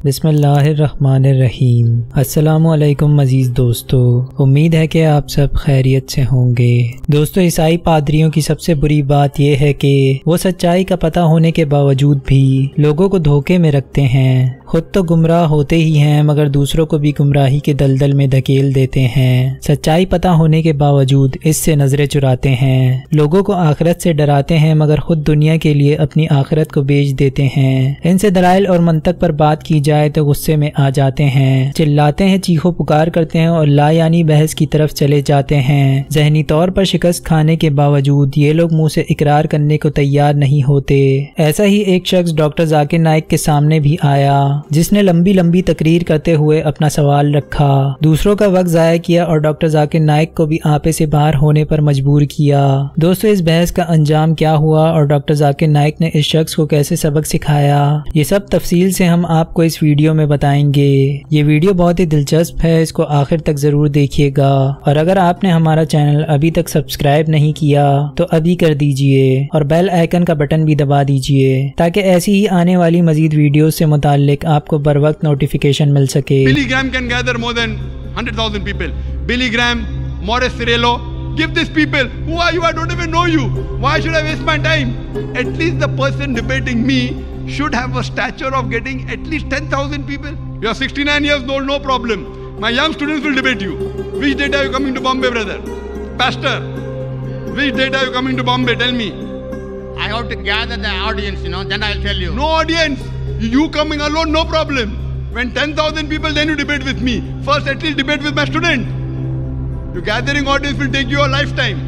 बिस्मिल्लाहिर्रहमानिर्रहीम। अस्सलामु अलैकुम मजीद दोस्तों, उम्मीद है कि आप सब खैरियत से होंगे। दोस्तों, ईसाई पादरियों की सबसे बुरी बात यह है कि वो सच्चाई का पता होने के बावजूद भी लोगों को धोखे में रखते हैं। खुद तो गुमराह होते ही हैं मगर दूसरों को भी गुमराही के दलदल में धकेल देते हैं। सच्चाई पता होने के बावजूद इससे नजरें चुराते हैं, लोगों को आखिरत से डराते हैं मगर खुद दुनिया के लिए अपनी आखिरत को बेच देते हैं। इनसे दलाइल और मंतक पर बात की जाए तो गुस्से में आ जाते हैं, चिल्लाते हैं, चीखो पुकार करते हैं और लायानी बहस की तरफ चले जाते हैं। जहनी तौर पर शिकस्त खाने के बावजूद ये लोग मुंह से इकरार करने को तैयार नहीं होते। ऐसा ही एक शख्स डॉक्टर जाकिर नाइक के सामने भी आया, जिसने लंबी लंबी तकरीर करते हुए अपना सवाल रखा, दूसरों का वक्त जाया किया और डॉक्टर जाकिर नाइक को भी आपे से बाहर होने पर मजबूर किया। दोस्तों, इस बहस का अंजाम क्या हुआ और डॉक्टर जाकिर नाइक ने इस शख्स को कैसे सबक सिखाया, ये सब तफसील से हम आपको इस वीडियो में बताएंगे। ये वीडियो बहुत ही दिलचस्प है, इसको आखिर तक जरूर देखिएगा। और अगर आपने हमारा चैनल अभी तक सब्सक्राइब नहीं किया तो अभी कर दीजिए और बेल आइकन का बटन भी दबा दीजिए ताकि ऐसी ही आने वाली मजीद वीडियो से मुताल्लिक आपको बर वक्त नोटिफिकेशन मिल सके। Billy Graham can gather more than 100,000 people. Billy Graham, Morris Cirillo, give these people. Who are you? I don't even know you. Why should I waste my time? At least the person debating me should have a stature of getting at least 10,000 people. You are 69 years old, no problem. My young students will debate you. Which date are you coming to Bombay, brother? Pastor, which date are you coming to Bombay? Tell me. I have to gather the audience, then I'll tell you. No audience. You coming alone, no problem. When 10,000 people, then you debate with me. First, at least debate with my student. Your gathering audience will take you a lifetime.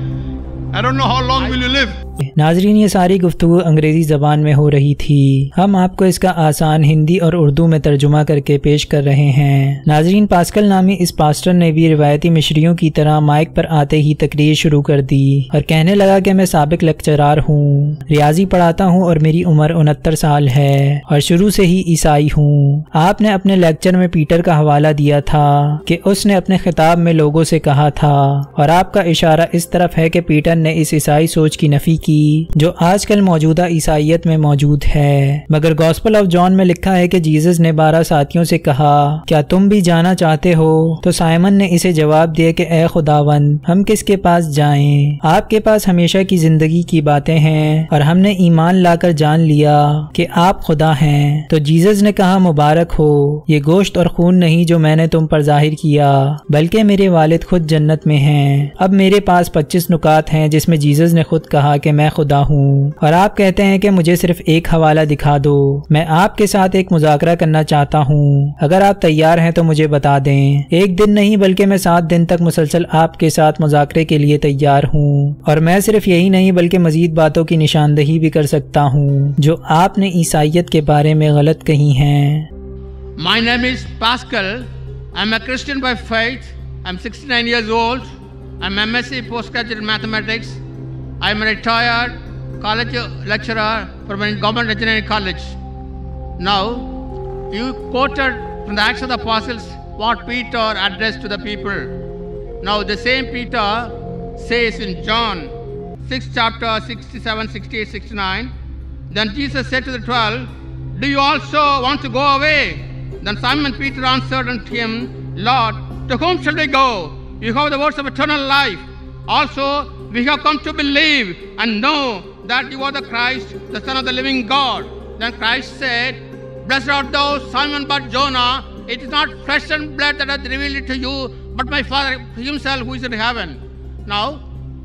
I don't know how long will you live. नाजरीन, ये सारी गुफ्तगू अंग्रेजी ज़बान में हो रही थी। हम आपको इसका आसान हिंदी और उर्दू में तर्जुमा करके पेश कर रहे हैं। नाजरीन, पास्कल नामी इस पास्टर ने भी रिवायती मिशरियों की तरह माइक पर आते ही तकरीर शुरू कर दी और कहने लगा कि मैं साबिक लेक्चरार हूँ, रियाजी पढ़ाता हूँ और मेरी उम्र 69 साल है और शुरू से ही ईसाई हूँ। आपने अपने लेक्चर में पीटर का हवाला दिया था कि उसने अपने खिताब में लोगों से कहा था और आपका इशारा इस तरफ है कि पीटर ने इस ईसाई सोच की नफी की जो आजकल मौजूदा ईसाइयत में मौजूद है। मगर गॉस्पेल ऑफ जॉन में लिखा है कि जीसस ने 12 साथियों से कहा, क्या तुम भी जाना चाहते हो? तो साइमन ने इसे जवाब दिया कि ए खुदावंद, हम किसके पास जाएं? आपके पास हमेशा की जिंदगी की बातें हैं और हमने ईमान लाकर जान लिया कि आप खुदा हैं। तो जीसस ने कहा, मुबारक हो, ये गोश्त और खून नहीं जो मैंने तुम पर जाहिर किया, बल्कि मेरे वालिद खुद जन्नत में हैं। अब मेरे पास 25 नुकात हैं जिसमें जीसस ने खुद कहा कि मैं खुदा हूँ और आप कहते हैं कि मुझे सिर्फ एक हवाला दिखा दो। मैं आपके साथ एक मुज़ाकरा करना चाहता हूँ, अगर आप तैयार हैं तो मुझे बता दें। एक दिन नहीं बल्कि मैं 7 दिन तक मुसलसल आपके साथ मुज़ाकरे के लिए तैयार हूँ और मैं सिर्फ यही नहीं बल्कि मजीद बातों की निशानदही भी कर सकता हूँ जो आपने ईसाइयत के बारे में गलत कही हैं। My name is Pascal. I'm a Christian by faith. I'm 69 years old. I'm MSc postgraduate mathematics. I'm a retired college lecturer from a government engineering college. Now, you quoted from the Acts of the Apostles what Peter addressed to the people. Now, the same Peter says in John 6 chapter 67, 68, 69, then Jesus said to the 12, do you also want to go away? Then Simon Peter answered unto him, Lord, to whom shall we go? You have the words of eternal life. Also, we have come to believe and know that you are the Christ, the Son of the living God. Then Christ said, blessed art thou, Simon Bar-Jonah, it is not flesh and blood that hath revealed it to you, but my Father himself who is in heaven. Now,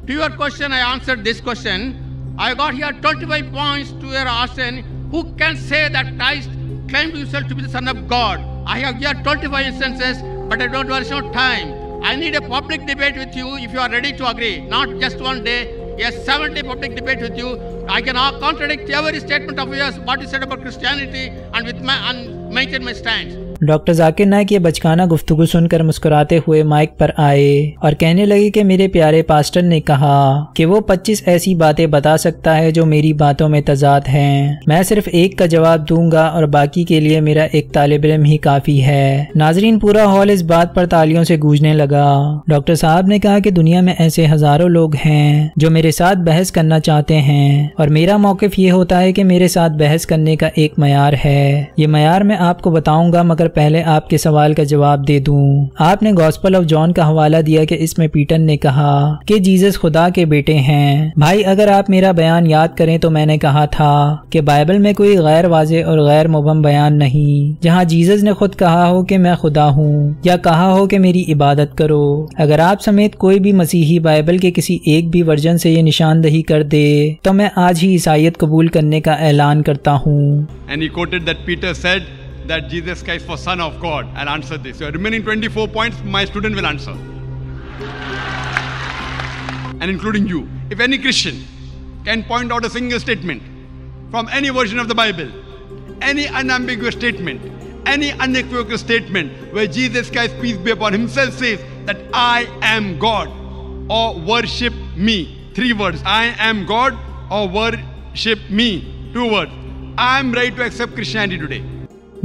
to your question, I answered this question. I got here 25 points to your asking, who can say that Christ claimed himself to be the Son of God? I have here 25 instances, but I don't waste no time. I need a public debate with you if you are ready to agree. Not just one day, yes, 70 public debate with you. I can contradict every statement of yours, what you said about Christianity, and maintain my stance. Doctor Zakir Naik ये बचकाना गुफ्तगू सुनकर मुस्कुराते हुए mic पर आए और कहने लगे कि मेरे प्यारे पास्टर ने कहा कि वो 25 ऐसी बातें बता सकता है जो मेरी बातों में तजाद हैं। मैं सिर्फ एक का जवाब दूंगा और बाकी के लिए मेरा एक तालिब इल्म ही काफी है। नाजरीन, पूरा हॉल इस बात पर तालियों से गूंजने लगा। डॉक्टर साहब ने कहा कि दुनिया में ऐसे हजारों लोग हैं जो मेरे साथ बहस करना चाहते हैं और मेरा मौक़िफ़ ये होता है कि मेरे साथ बहस करने का एक मयार है। ये मयार मैं आपको बताऊंगा, मगर पहले आपके सवाल का जवाब दे दूं। आपने गॉस्पेल ऑफ जॉन का हवाला दिया कि इसमें पीटर ने कहा कि जीसस खुदा के बेटे हैं। भाई, अगर आप मेरा बयान याद करें तो मैंने कहा था कि बाइबल में कोई गैर वाज़े और गैर मुबहम बयान नहीं जहां जीसस ने खुद कहा हो कि मैं खुदा हूँ या कहा हो कि मेरी इबादत करो। अगर आप समेत कोई भी मसीही बाइबल के किसी एक भी वर्जन से ये निशानदही कर दे तो मैं आज ही ईसाईयत कबूल करने का ऐलान करता हूँ। That Jesus Christ was Son of God. I'll answer this. So remaining 24 points, my student will answer. And including you. If any Christian can point out a single statement from any version of the Bible, any unambiguous statement, any unequivocal statement where Jesus Christ, peace be upon himself, says that I am God or worship me. 3 words. I am God or worship me. 2 words. I am ready to accept Christianity today.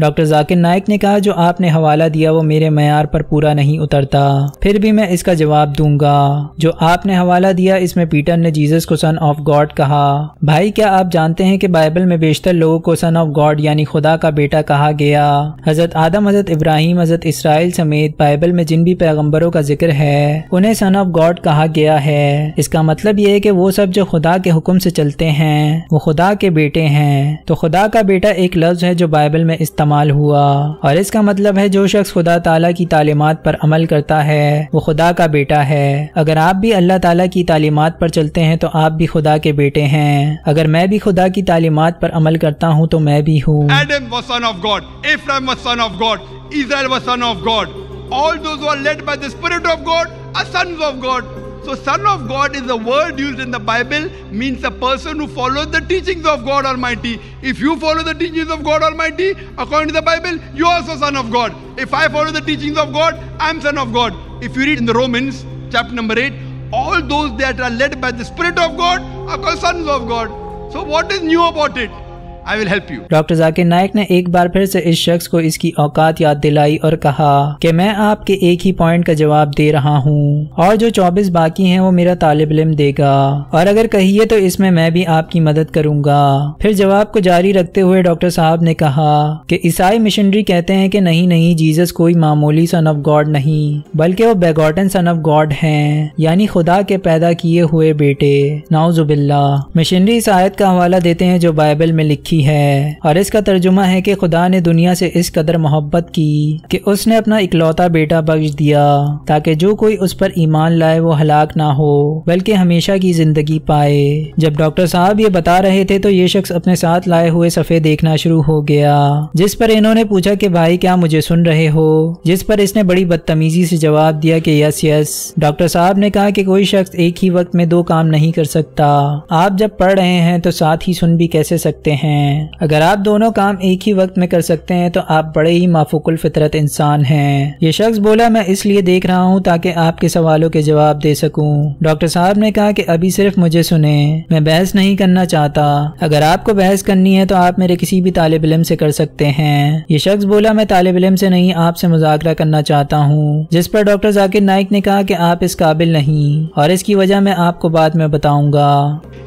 Doctor Zakir Naik ने कहा जो आपने हवाला दिया वो मेरे मयार पर पूरा नहीं उतरता, फिर भी मैं इसका जवाब दूंगा। जो आपने हवाला दिया इसमें पीटर ने जीसस को सन ऑफ गॉड कहा। भाई, क्या आप जानते हैं कि बाइबल में बेशतर लोगों को सन ऑफ गॉड यानी खुदा का बेटा कहा गया। हजरत आदम, हजरत इब्राहिम, हजरत इसराइल समेत बाइबल में जिन भी पैगम्बरों का जिक्र है उन्हें सन ऑफ गॉड कहा गया है। इसका मतलब ये है कि वो सब जो खुदा के हुक्म से चलते हैं वो खुदा के बेटे हैं। तो खुदा का बेटा एक लफ्ज है जो बाइबल में इस्तेमाल हुआ और इसका मतलब है जो शख्स खुदा ताला की तालीमात पर अमल करता है वो खुदा का बेटा है। अगर आप भी अल्लाह ताला की तालीमात पर चलते हैं तो आप भी खुदा के बेटे हैं। अगर मैं भी खुदा की तालीमात पर अमल करता हूँ तो मैं भी हूँ। Adam was son of God, Ephraim was son of God, Israel was son of God. All those who are led by the Spirit of God are sons of God. So son of God is a word used in the Bible, means a person who follows the teachings of God Almighty. If you follow the teachings of God Almighty, according to the Bible, you are also son of God. If I follow the teachings of God, I am son of God. If you read in the Romans, chapter number 8, all those that are led by the Spirit of God are called sons of God. So what is new about it? I will help you. Doctor Zakir Naik ने एक बार फिर से इस शख्स को इसकी औकात याद दिलाई और कहा कि मैं आपके एक ही पॉइंट का जवाब दे रहा हूँ और जो 24 बाकी हैं वो मेरा तालिब इल्म देगा और अगर कहिए तो इसमें मैं भी आपकी मदद करूंगा। फिर जवाब को जारी रखते हुए डॉक्टर साहब ने कहा कि ईसाई मिशनरी कहते हैं कि नहीं, जीसस कोई मामूली सन ऑफ गॉड नहीं बल्कि वो बेगॉटन सन ऑफ गॉड हैं, यानी खुदा के पैदा किए हुए बेटे। नाउजुबिल्लाह। मिशनरी इस आयत का हवाला देते हैं जो बाइबल में लिखी है और इसका तर्जुमा है कि खुदा ने दुनिया से इस कदर मोहब्बत की कि उसने अपना इकलौता बेटा बख्श दिया ताकि जो कोई उस पर ईमान लाए वो हलाक ना हो बल्कि हमेशा की जिंदगी पाए। जब डॉक्टर साहब ये बता रहे थे तो ये शख्स अपने साथ लाए हुए सफ़े देखना शुरू हो गया, जिस पर इन्होंने पूछा कि भाई क्या मुझे सुन रहे हो, जिस पर इसने बड़ी बदतमीजी से जवाब दिया कि यस यस। डॉक्टर साहब ने कहा कि कोई शख्स एक ही वक्त में 2 काम नहीं कर सकता। आप जब पढ़ रहे हैं तो साथ ही सुन भी कैसे सकते हैं। अगर आप दोनों काम एक ही वक्त में कर सकते हैं तो आप बड़े ही माफूकुल फितरत इंसान हैं। ये शख्स बोला मैं इसलिए देख रहा हूँ ताकि आपके सवालों के जवाब दे सकूं। डॉक्टर साहब ने कहा कि अभी सिर्फ मुझे सुने, मैं बहस नहीं करना चाहता। अगर आपको बहस करनी है तो आप मेरे किसी भी तालिब इल्म से कर सकते हैं। ये शख्स बोला मैं तालिब इल्म से नहीं आपसे मुज़ाकरा करना चाहता हूँ, जिस पर डॉक्टर जाकिर नाइक ने कहा कि आप इस काबिल नहीं और इसकी वजह मैं आपको बाद में बताऊंगा।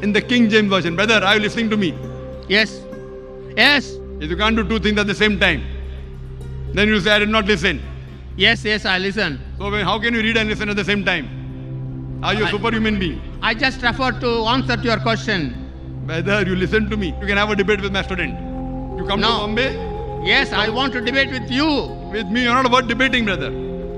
In the King James version, brother, are you listening to me? Yes. Yes. If you can't do 2 things at the same time, then you say I did not listen. Yes, I listen. So how can you read and listen at the same time? Are you a superhuman being? I just refer to answer to your question. Brother, you listen to me. You can have a debate with my student. You come to Bombay? Yes, I want to debate with you. With me, you're not about debating, brother.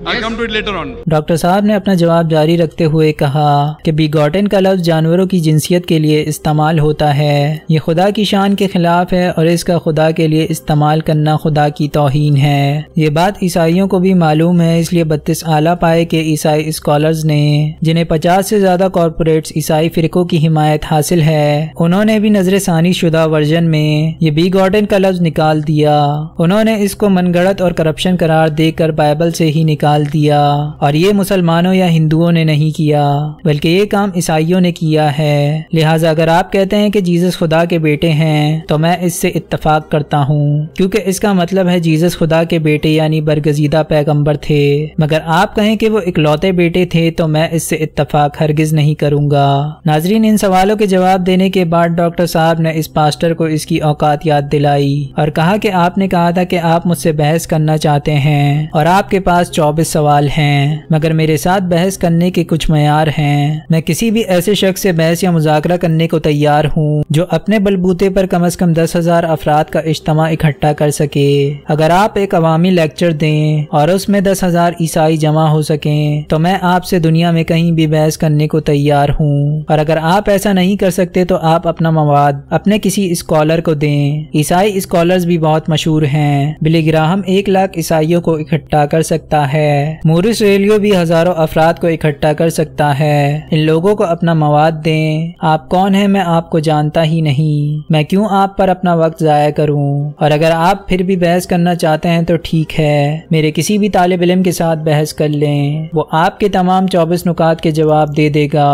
I'll come to it later on. Doctor साहब ने अपना जवाब जारी रखते हुए कहा कि बीगॉटन का लफ्ज जानवरों की जिनसियत के लिए इस्तेमाल होता है। ये खुदा की शान के खिलाफ है और इसका खुदा के लिए इस्तेमाल करना खुदा की तौहीन है। ये बात ईसाइयों को भी मालूम है, इसलिए 32 आला पाए के ईसाई स्कॉलर्स ने, जिन्हें 50 से ज्यादा कॉर्पोरेट्स ईसाई फिरकों की हिमायत हासिल है, उन्होंने भी नजर सानी शुदा वर्जन में ये बीगॉटन का लफ्ज निकाल दिया। उन्होंने इसको मनगढ़ंत और करप्शन करार देकर बाइबल से ही निकाल दिया और ये मुसलमानों या हिंदुओं ने नहीं किया बल्कि ये काम ईसाइयों ने किया है। लिहाजा अगर आप कहते हैं कि जीसस खुदा के बेटे हैं तो मैं इससे इत्तफाक करता हूँ, क्योंकि इसका मतलब है जीसस खुदा के बेटे यानी बरगजीदा पैगंबर थे। मगर आप कहें कि वो इकलौते बेटे थे तो मैं इससे इत्तफाक हरगिज नहीं करूँगा। नाजरीन, इन सवालों के जवाब देने के बाद डॉक्टर साहब ने इस पास्टर को इसकी औकात याद दिलाई और कहा कि आपने कहा था कि आप मुझसे बहस करना चाहते हैं और आपके पास 24 सवाल हैं, मगर मेरे साथ बहस करने के कुछ मयार हैं। मैं किसी भी ऐसे शख्स से बहस या मुज़ाकरा करने को तैयार हूँ जो अपने बलबूते पर कम से कम 10,000 अफराद का इज्तिमा इकट्ठा कर सके। अगर आप एक अवामी लेक्चर दें और उसमें 10,000 ईसाई जमा हो सकें तो मैं आपसे दुनिया में कहीं भी बहस करने को तैयार हूँ, और अगर आप ऐसा नहीं कर सकते तो आप अपना मवाद अपने किसी स्कॉलर को दें। ईसाई स्कॉलर्स भी बहुत मशहूर हैं। बिली ग्राहम 1 लाख ईसाइयों को इकट्ठा कर सकता है। मोरिस रेलियो भी हजारों अफराद को इकट्ठा कर सकता है। इन लोगों को अपना मवाद दें। आप कौन हैं? मैं आपको जानता ही नहीं। मैं क्यों आप पर अपना वक्त जाया करूं? और अगर आप फिर भी बहस करना चाहते हैं तो ठीक है, मेरे किसी भी तालिब इल्म के साथ बहस कर लें, वो आपके तमाम 24 नुकात के जवाब दे देगा।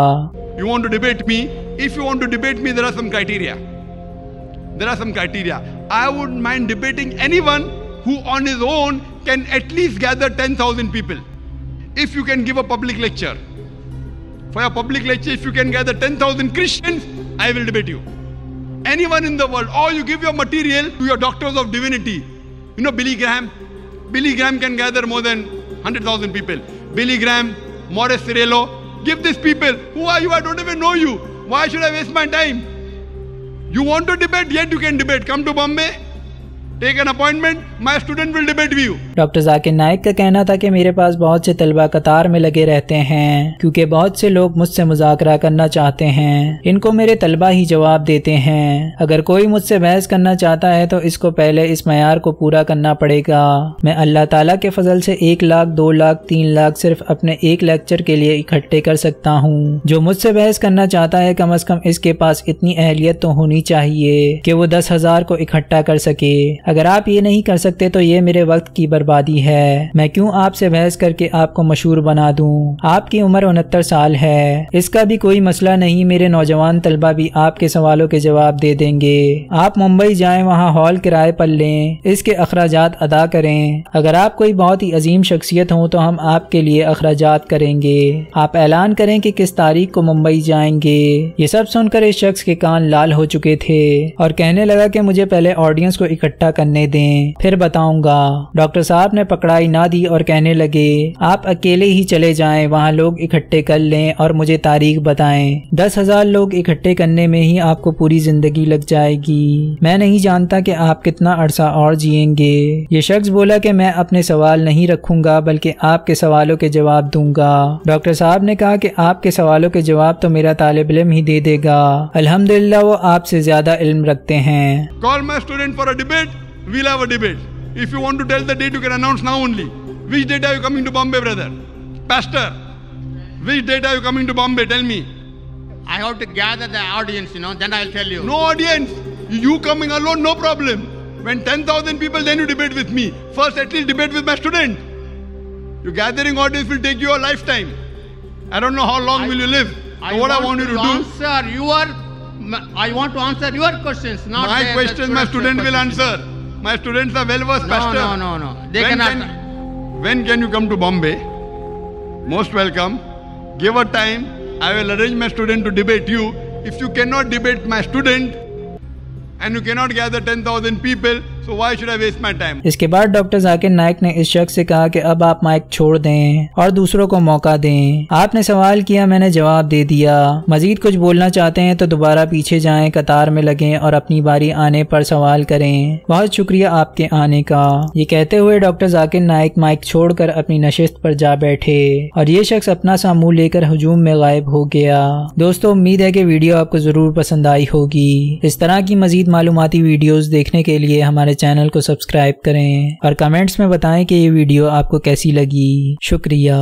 You want to debate me? If you want to debate me, there are some criteria. There are some criteria. I wouldn't mind debating anyone who on his own can at least gather 10,000 people. If you can give a public lecture, for a public lecture, if you can gather 10,000 Christians, I will debate you. Anyone in the world, or you give your material to your doctors of divinity. You know Billy Graham? Billy Graham can gather more than 100,000 people. Billy Graham, Morris Cerullo, give these people. Who are you? I don't even know you. Why should I waste my time? You want to debate? Yet you can debate. Come to Bombay. Take an appointment. My student will debate with you. Doctor Zakir Naik का कहना था कि मेरे पास बहुत से तलबा कतार में लगे रहते हैं क्योंकि बहुत से लोग मुझसे मुज़ाकरा करना चाहते हैं। इनको मेरे तलबा ही जवाब देते हैं। अगर कोई मुझसे बहस करना चाहता है तो इसको पहले इस मयार को पूरा करना पड़ेगा। मैं अल्लाह ताला के फजल से 1 लाख, 2 लाख, 3 लाख सिर्फ अपने एक लेक्चर के लिए इकट्ठे कर सकता हूँ। जो मुझसे बहस करना चाहता है कम से कम इसके पास इतनी अहलियत तो होनी चाहिए कि वो 10,000 को इकट्ठा कर सके। अगर आप ये नहीं कर सकते तो ये मेरे वक्त की बर्बादी है। मैं क्यों आपसे बहस करके आपको मशहूर बना दूं? आपकी उम्र 69 साल है। इसका भी कोई मसला नहीं। मेरे नौजवान तलबा भी आपके सवालों के जवाब दे देंगे। आप मुंबई जाएं, वहाँ हॉल किराए पर लें, इसके अखराजात अदा करें। अगर आप कोई बहुत ही अजीम शख्सियत हो तो हम आपके लिए अखराजात करेंगे। आप ऐलान करें कि किस तारीख को मुंबई जाएंगे। ये सब सुनकर इस शख्स के कान लाल हो चुके थे और कहने लगा कि मुझे पहले ऑडियंस को इकट्ठा करने दें, फिर बताऊंगा। डॉक्टर साहब ने पकड़ाई ना दी और कहने लगे, आप अकेले ही चले जाएं, वहाँ लोग इकट्ठे कर लें और मुझे तारीख बताएं। 10,000 लोग इकट्ठे करने में ही आपको पूरी जिंदगी लग जाएगी। मैं नहीं जानता कि आप कितना अरसा और जिएंगे। ये शख्स बोला कि मैं अपने सवाल नहीं रखूंगा बल्कि आपके सवालों के जवाब दूंगा। डॉक्टर साहब ने कहा कि आपके सवालों के जवाब तो मेरा तालिब इल्म ही दे देगा। अल्हम्दुलिल्लाह वो आपसे ज्यादा इल्म रखते हैं। Call my student for a debate. We'll have a debate. If you want to tell the date, you can announce now only. Which date are you coming to Bombay, brother? Pastor, which date are you coming to Bombay? Tell me. I have to gather the audience, then I'll tell you. No audience. You coming alone, no problem. When 10,000 people, then you debate with me. First, at least debate with my student. Your gathering audience will take you a lifetime. I don't know how long will you live. So what I want you to do. I want to answer your questions, not my questions. My student will answer. My students are well versed, Pastor. No. They cannot. When can you come to Bombay? Most welcome. Give a time. I will arrange my student to debate you. If you cannot debate my student and you cannot gather 10,000 people, So why should I waste my time? इसके बाद doctor Zakir Naik ने इस शख्स से कहा कि अब आप माइक छोड़ दें और दूसरों को मौका दें। आपने सवाल किया, मैंने जवाब दे दिया। मजीद कुछ बोलना चाहते हैं तो दोबारा पीछे जाएं, कतार में लगें और अपनी बारी आने पर सवाल करें। बहुत शुक्रिया आपके आने का। ये कहते हुए डॉक्टर जाकिर नाइक माइक छोड़कर अपनी नशिस्त पर जा बैठे और ये शख्स अपना सा मुंह लेकर हुजूम में गायब हो गया। दोस्तों, उम्मीद है कि वीडियो आपको जरूर पसंद आई होगी। इस तरह की मजीद मालूमाती वीडियोस देखने के लिए हमारे चैनल को सब्सक्राइब करें और कमेंट्स में बताएं कि ये वीडियो आपको कैसी लगी। शुक्रिया।